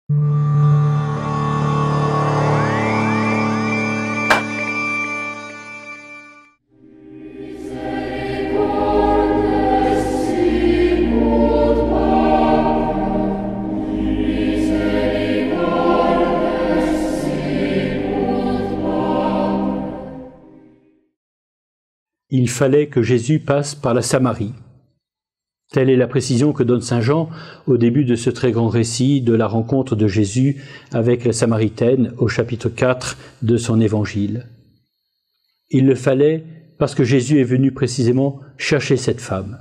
Il fallait que Jésus passe par la Samarie. Telle est la précision que donne saint Jean au début de ce très grand récit de la rencontre de Jésus avec la Samaritaine au chapitre 4 de son évangile. Il le fallait parce que Jésus est venu précisément chercher cette femme.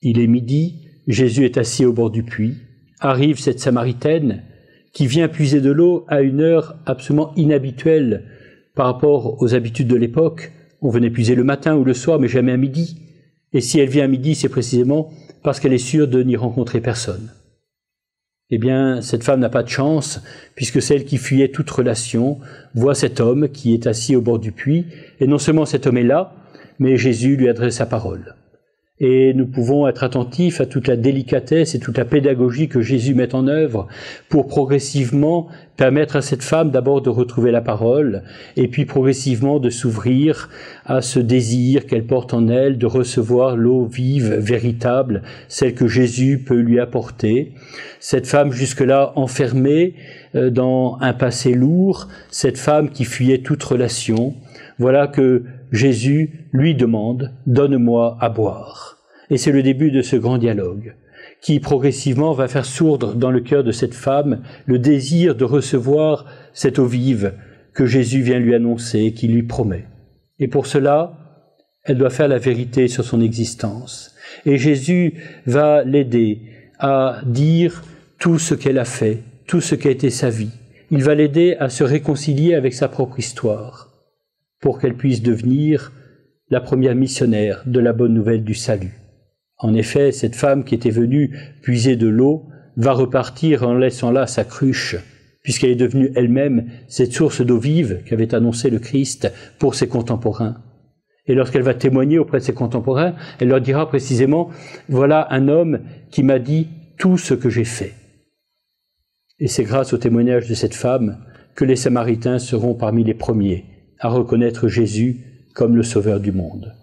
Il est midi, Jésus est assis au bord du puits, arrive cette Samaritaine qui vient puiser de l'eau à une heure absolument inhabituelle par rapport aux habitudes de l'époque. On venait puiser le matin ou le soir, mais jamais à midi. Et si elle vient à midi, c'est précisément parce qu'elle est sûre de n'y rencontrer personne. Eh bien, cette femme n'a pas de chance, puisque celle qui fuyait toute relation voit cet homme qui est assis au bord du puits, et non seulement cet homme est là, mais Jésus lui adresse sa parole. Et nous pouvons être attentifs à toute la délicatesse et toute la pédagogie que Jésus met en œuvre pour progressivement permettre à cette femme d'abord de retrouver la parole et puis progressivement de s'ouvrir à ce désir qu'elle porte en elle de recevoir l'eau vive, véritable, celle que Jésus peut lui apporter. Cette femme jusque-là enfermée dans un passé lourd, cette femme qui fuyait toute relation, voilà que Jésus lui demande « Donne-moi à boire ». Et c'est le début de ce grand dialogue qui progressivement va faire sourdre dans le cœur de cette femme le désir de recevoir cette eau vive que Jésus vient lui annoncer, qu'il lui promet. Et pour cela, elle doit faire la vérité sur son existence. Et Jésus va l'aider à dire tout ce qu'elle a fait, tout ce qu'a été sa vie. Il va l'aider à se réconcilier avec sa propre histoire, pour qu'elle puisse devenir la première missionnaire de la bonne nouvelle du salut. En effet, cette femme qui était venue puiser de l'eau va repartir en laissant là sa cruche, puisqu'elle est devenue elle-même cette source d'eau vive qu'avait annoncé le Christ pour ses contemporains. Et lorsqu'elle va témoigner auprès de ses contemporains, elle leur dira précisément « Voilà un homme qui m'a dit tout ce que j'ai fait ». Et c'est grâce au témoignage de cette femme que les Samaritains seront parmi les premiers à reconnaître Jésus comme le Sauveur du monde.